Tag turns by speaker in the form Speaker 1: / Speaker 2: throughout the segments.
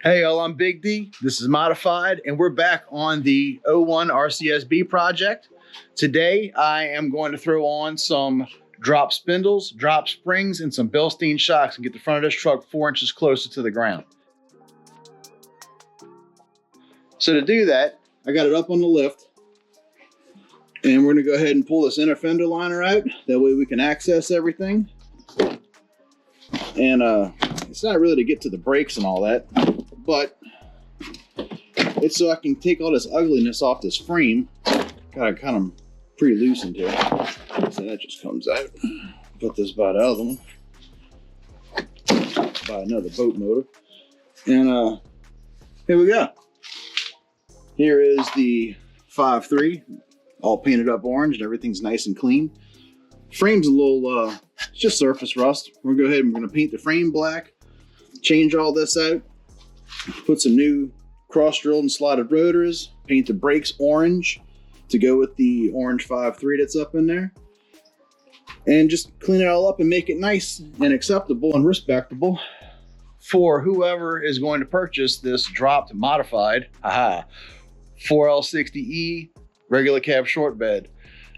Speaker 1: Hey y'all, I'm Big D. This is Modified, and we're back on the 01 RCSB project. Today, I am going to throw on some drop spindles, drop springs, and some Bilstein shocks and get the front of this truck 4 inches closer to the ground. So to do that, I got it up on the lift, and we're gonna go ahead and pull this inner fender liner out. That way we can access everything. And it's not really to get to the brakes and all that, but it's so I can take all this ugliness off this frame. Got kind of pretty loose into it. So that just comes out. Put this by the other one. By another boat motor. And here we go. Here is the 5.3, all painted up orange and everything's nice and clean. Frame's a little, it's just surface rust. We're gonna go ahead and we're gonna paint the frame black, change all this out, put some new cross-drilled and slotted rotors, paint the brakes orange to go with the orange 5.3 that's up in there, and just clean it all up and make it nice and acceptable and respectable for whoever is going to purchase this dropped modified 4L60E regular cab short bed.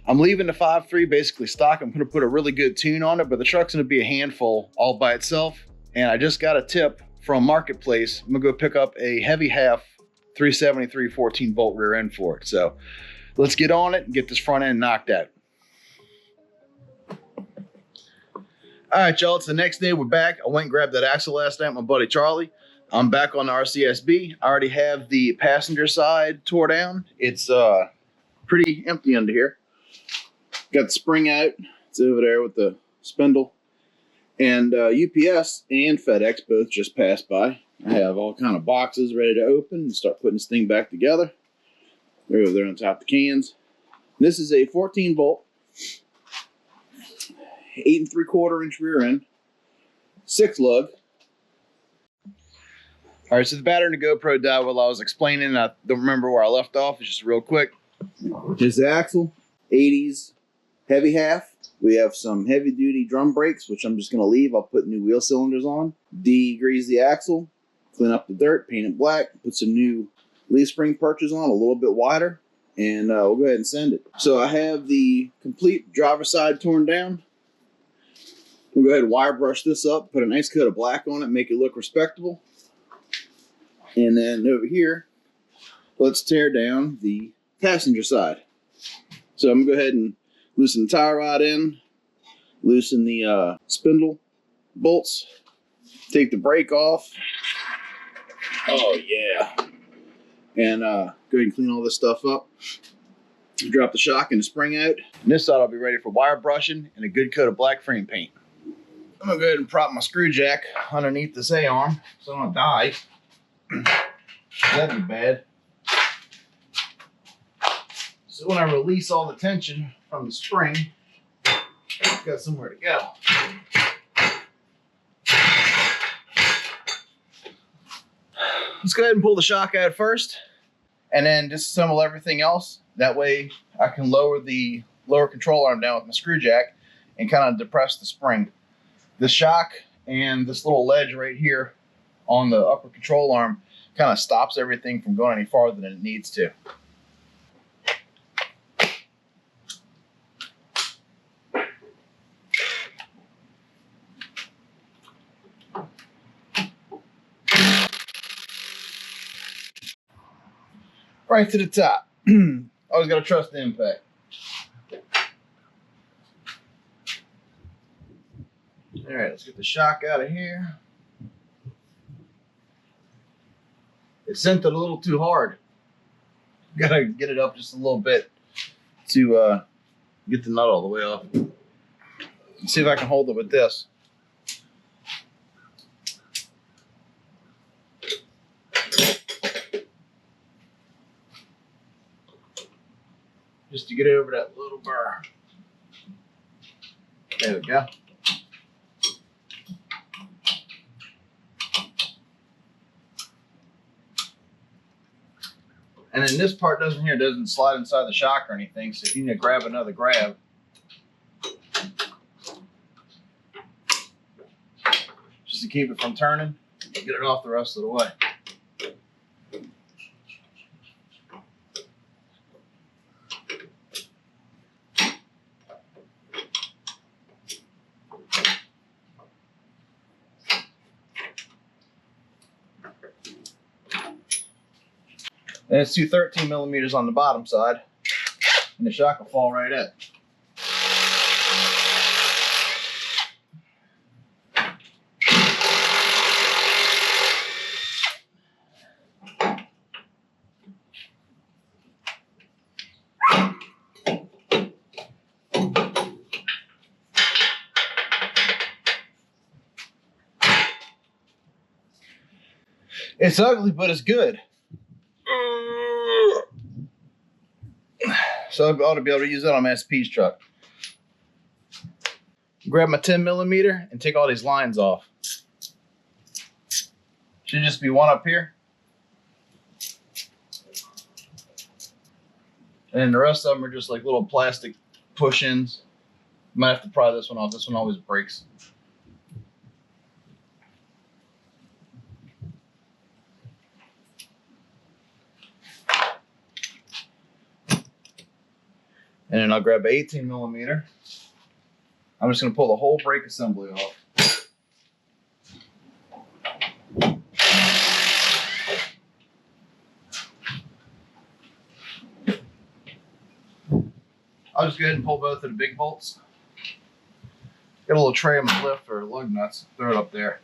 Speaker 1: I'm leaving the 5.3 basically stock. I'm going to put a really good tune on it, but the truck's going to be a handful all by itself. And I just got a tip from Marketplace. I'm going to go pick up a heavy half 373 14 bolt rear end for it. So let's get on it and get this front end knocked out. All right, y'all, it's the next day. We're back. I went and grabbed that axle last night with my buddy Charlie. I'm back on the RCSB. I already have the passenger side tore down. It's pretty empty under here. Got the spring out. It's over there with the spindle. And UPS and FedEx both just passed by. I have all kind of boxes ready to open and start putting this thing back together. They're over there on top of the cans. This is a 14 bolt, 8 3/4 inch rear end, 6 lug. All right, so the battery in the GoPro died while I was explaining. I don't remember where I left off. It's just real quick. Here's the axle, 80s heavy half. We have some heavy duty drum brakes, which I'm just going to leave. I'll put new wheel cylinders on. Degrease the axle, clean up the dirt, paint it black, put some new leaf spring perches on, a little bit wider, and we'll go ahead and send it. So I have the complete driver's side torn down. We'll go ahead and wire brush this up, put a nice coat of black on it, make it look respectable. And then over here, let's tear down the passenger side. So I'm going to go ahead and loosen the tie rod in, loosen the spindle bolts, take the brake off. Oh yeah. And go ahead and clean all this stuff up. Drop the shock and the spring out. And this side I'll be ready for wire brushing and a good coat of black frame paint. I'm going to go ahead and prop my screw jack underneath this A-arm so I don't die. That'd be bad. So when I release all the tension from the spring, I've got somewhere to go. Let's go ahead and pull the shock out first and then disassemble everything else. That way I can lower the lower control arm down with my screw jack and kind of depress the spring. The shock and this little ledge right here on the upper control arm kind of stops everything from going any farther than it needs to. Right to the top. Always got to trust the impact. All right, let's get the shock out of here. It sent it a little too hard. Gotta get it up just a little bit to get the nut all the way off. Let's see if I can hold it with this. Just to get over that little burr. There we go. And then this part doesn't slide inside the shock or anything, so if you need to grab another grab. Just to keep it from turning, get it off the rest of the way. And it's two 13 millimeters on the bottom side, and the shock will fall right at. It's ugly, but it's good. So I ought to be able to use that on my SP's truck. Grab my 10 millimeter and take all these lines off. Should just be one up here. And the rest of them are just like little plastic push-ins. Might have to pry this one off. This one always breaks. And then I'll grab an 18 millimeter. I'm just going to pull the whole brake assembly off. I'll just go ahead and pull both of the big bolts. Got a little tray on my lift for lug nuts. Throw it up there.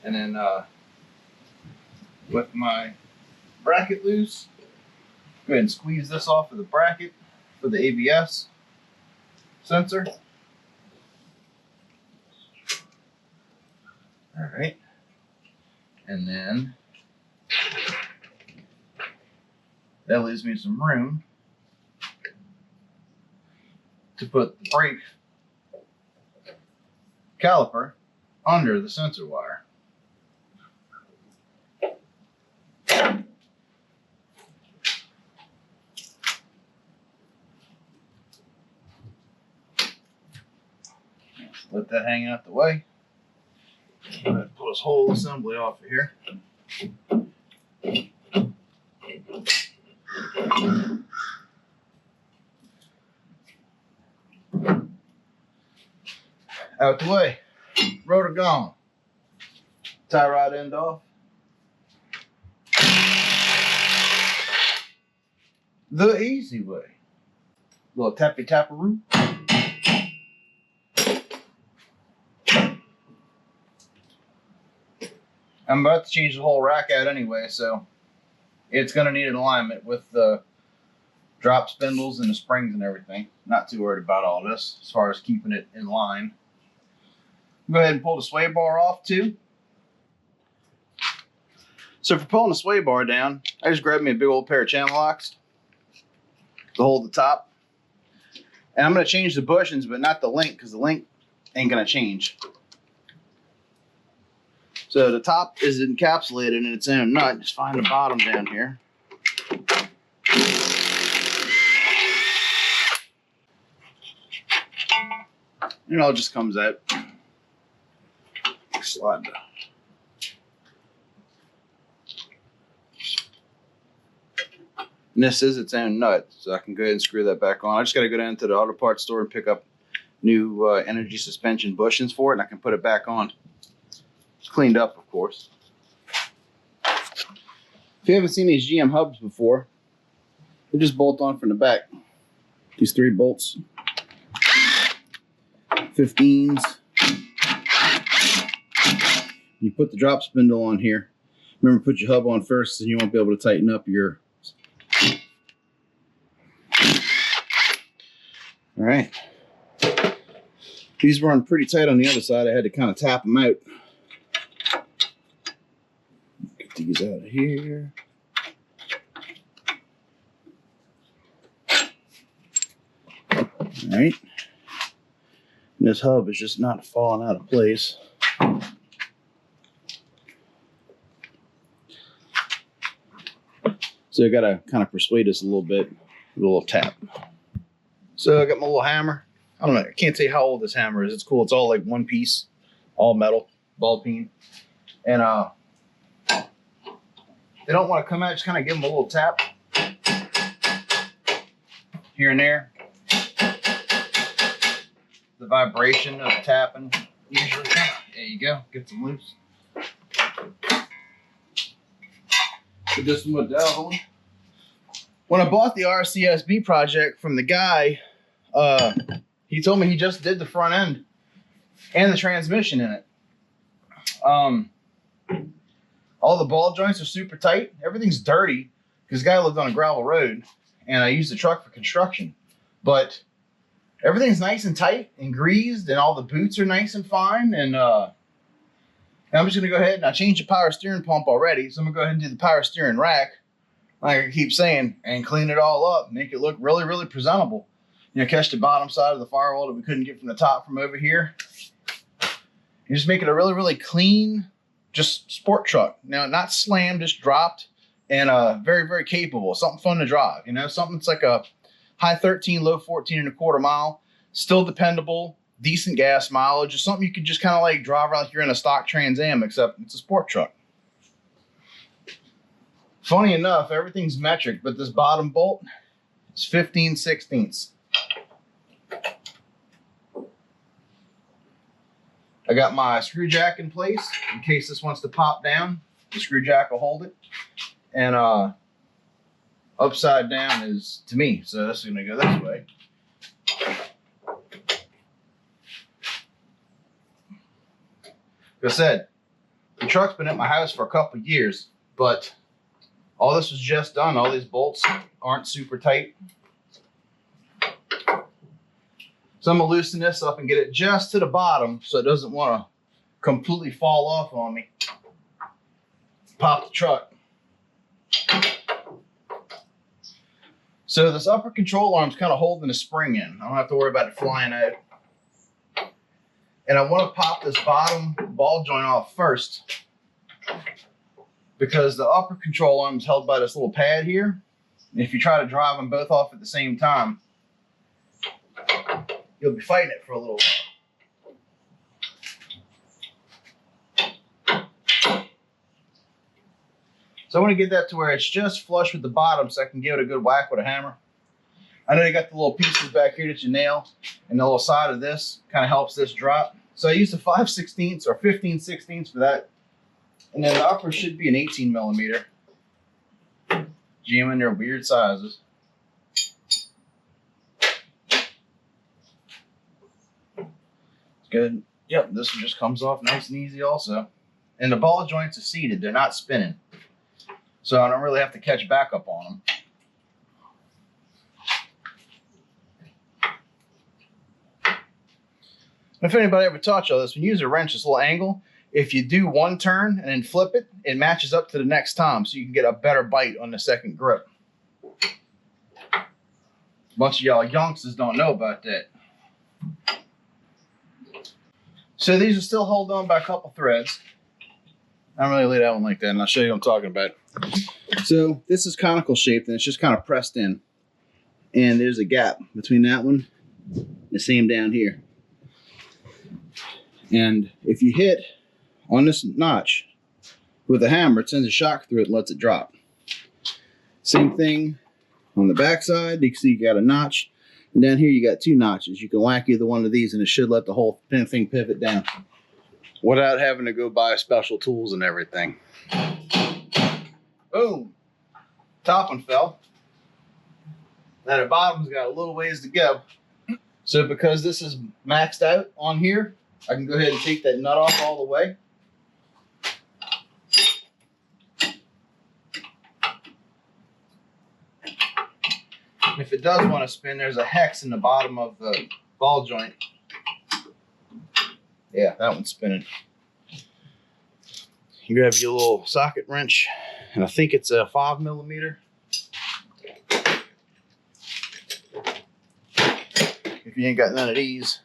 Speaker 1: And then with my bracket loose, go ahead and squeeze this off of the bracket for the ABS sensor. All right. And then that leaves me some room to put the brake caliper under the sensor wire. Let that hang out the way. Go ahead and pull this whole assembly off of here. Out the way. Rotor gone. Tie rod end off. The easy way. Little tappy tapperoo. I'm about to change the whole rack out anyway, so it's going to need an alignment with the drop spindles and the springs and everything. Not too worried about all this as far as keeping it in line. Go ahead and pull the sway bar off too. So for pulling the sway bar down, I just grabbed me a big old pair of channel locks to hold the top. And I'm going to change the bushings, but not the link, because the link ain't going to change. So the top is encapsulated in its own nut. Just find the bottom down here. And it all just comes out. Slide down. And this is its own nut, so I can go ahead and screw that back on. I just got to go down to the auto parts store and pick up new energy suspension bushings for it, and I can put it back on. It's cleaned up, of course. If you haven't seen these GM hubs before, they just bolt on from the back. These 3 bolts. 15s. You put the drop spindle on here. Remember, put your hub on first, and you won't be able to tighten up your... All right. These run pretty tight on the other side. I had to kind of tap them out. Get these out of here. All right. And this hub is just not falling out of place. So I got to kind of persuade this a little bit with a little tap. So I got my little hammer. I don't know. I can't say how old this hammer is. It's cool. It's all like one piece, all metal, ball peen. And they don't want to come out. Just kind of give them a little tap here and there. The vibration of tapping usually kind of, there you go, gets them loose. Put this one with Dell on. When I bought the RCSB project from the guy, he told me he just did the front end and the transmission in it. All the ball joints are super tight. Everything's dirty because the guy lived on a gravel road and I used the truck for construction. But everything's nice and tight and greased and all the boots are nice and fine. And I'm just going to go ahead and I changed the power steering pump already. So I'm going to go ahead and do the power steering rack, like I keep saying, and clean it all up, make it look really, really presentable. You know, catch the bottom side of the firewall that we couldn't get from the top from over here. You just make it a really, really clean, just sport truck. Now, not slammed, just dropped, and very, very capable. Something fun to drive, you know, something that's like a high 13, low 14.25 mile, still dependable, decent gas mileage, just something you could just kind of like drive around like you're in a stock Trans Am, except it's a sport truck. Funny enough, everything's metric, but this bottom bolt is 15/16. I got my screw jack in place in case this wants to pop down. The screw jack will hold it. And upside down is to me, so this is going to go this way. Like I said, the truck's been at my house for a couple of years, but all this was just done. All these bolts aren't super tight. So I'm going to loosen this up and get it just to the bottom so it doesn't want to completely fall off on me. Pop the truck. So this upper control arm's kind of holding the spring in. I don't have to worry about it flying out. And I want to pop this bottom ball joint off first because the upper control arm is held by this little pad here. And if you try to drive them both off at the same time, you'll be fighting it for a little while. So I want to get that to where it's just flush with the bottom so I can give it a good whack with a hammer. I know you got the little pieces back here that you nail, and the little side of this kind of helps this drop. So I used a 5/16 or 15/16 for that. And then the upper should be an 18mm. Jamming their weird sizes. Good. Yep, this one just comes off nice and easy also. And the ball joints are seated. They're not spinning. So I don't really have to catch back up on them. If anybody ever taught you all this, when you use a wrench, this little angle, if you do one turn and then flip it, it matches up to the next time so you can get a better bite on the second grip. A bunch of y'all youngsters don't know about that. So these are still held on by a couple threads. I don't really lay that one like that, and I'll show you what I'm talking about. So this is conical shaped, and it's just kind of pressed in. And there's a gap between that one and the same down here. And if you hit on this notch with a hammer, it sends a shock through it and lets it drop. Same thing on the back side. You can see you got a notch. And down here you got two notches. You can whack either one of these and it should let the whole thing pivot down without having to go buy special tools and everything. Boom. Top one fell. Now the bottom's got a little ways to go. So because this is maxed out on here, I can go ahead and take that nut off all the way. If it does want to spin, there's a hex in the bottom of the ball joint. Yeah, that one's spinning. You grab your little socket wrench, and I think it's a 5mm. If you ain't got none of these,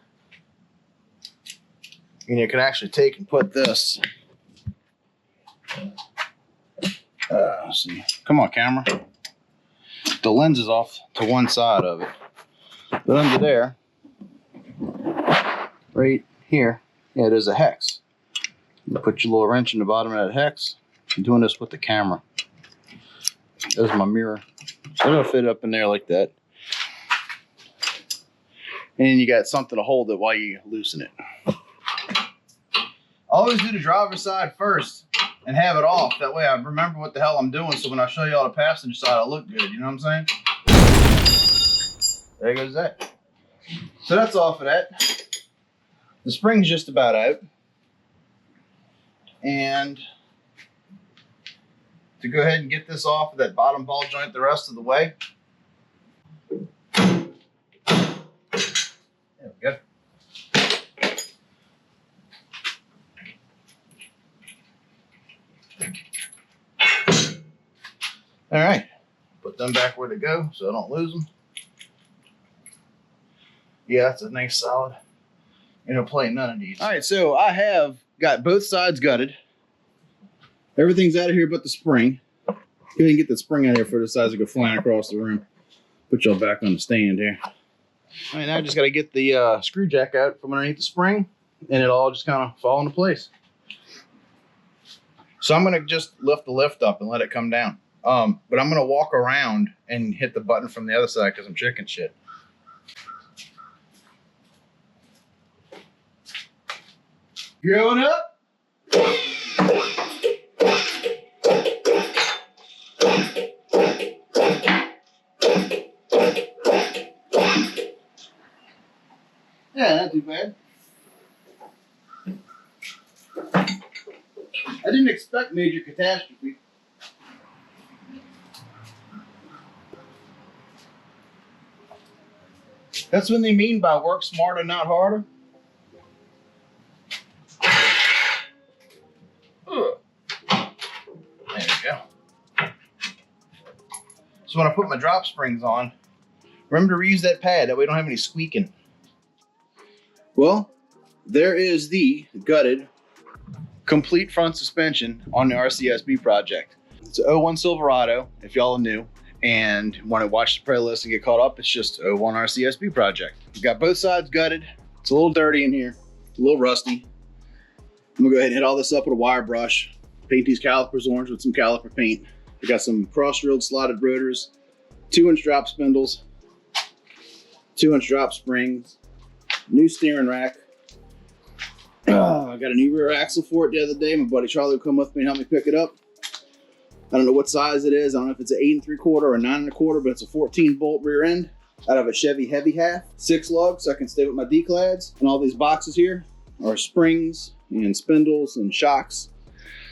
Speaker 1: and you can actually take and put this. Let's see. Come on, camera. The lens is off to one side of it. But under there, right here, yeah, there's a hex. You put your little wrench in the bottom of that hex. I'm doing this with the camera. There's my mirror. So it'll fit up in there like that. And you got something to hold it while you loosen it. Always do the driver's side first, and have it off. That way I remember what the hell I'm doing, so when I show y'all the passenger side, I look good. You know what I'm saying? There goes that. So that's off of that. The spring's just about out. And to go ahead and get this off of that bottom ball joint the rest of the way. There we go. All right, put them back where they go so I don't lose them. Yeah, that's a nice solid. You know, play none of these. All right, so I have got both sides gutted. Everything's out of here but the spring. Go ahead and get the spring out of here for the sides that go flying across the room. Put y'all back on the stand here. All right, now I just got to get the screw jack out from underneath the spring, and it'll all just kind of fall into place. So I'm going to just lift the lift up and let it come down. But I'm going to walk around and hit the button from the other side because I'm chicken shit. Growing up. Yeah, not too bad. I didn't expect major catastrophe. That's what they mean by work smarter, not harder. There we go. So when I put my drop springs on, remember to reuse that pad, that way we don't have any squeaking. Well, there is the gutted, complete front suspension on the RCSB Project. It's an 01 Silverado, if y'all are new and want to watch the playlist and get caught up, it's just 01 RCSB Project. We've got both sides gutted. It's a little dirty in here, a little rusty. I'm gonna go ahead and hit all this up with a wire brush, paint these calipers orange with some caliper paint. We got some cross-drilled slotted rotors, 2-inch drop spindles, 2-inch drop springs, new steering rack. I got a new rear axle for it the other day. My buddy Charlie will come with me and help me pick it up. I don't know what size it is. I don't know if it's an 8 3/4 or a 9 1/4, but it's a 14-bolt rear end out of a Chevy Heavy Half, 6 lugs, so I can stay with my D-clads. And all these boxes here are springs and spindles and shocks.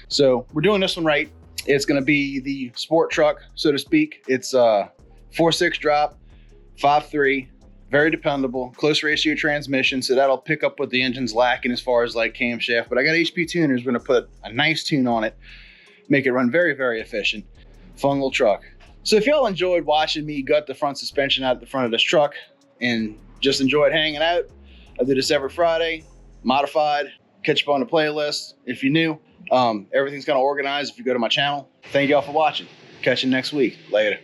Speaker 1: So we're doing this one right. It's gonna be the sport truck, so to speak. It's 4.6 drop, 5.3, very dependable, close ratio transmission, so that'll pick up what the engine's lacking as far as like camshaft. But I got HP tuners, we're gonna put a nice tune on it, make it run very, very efficient. Fun little truck. So if y'all enjoyed watching me gut the front suspension out the front of this truck and just enjoyed hanging out, I do this every Friday, modified. Catch up on the playlist if you're new. Everything's kind of organized if you go to my channel. Thank y'all for watching. Catch you next week. Later.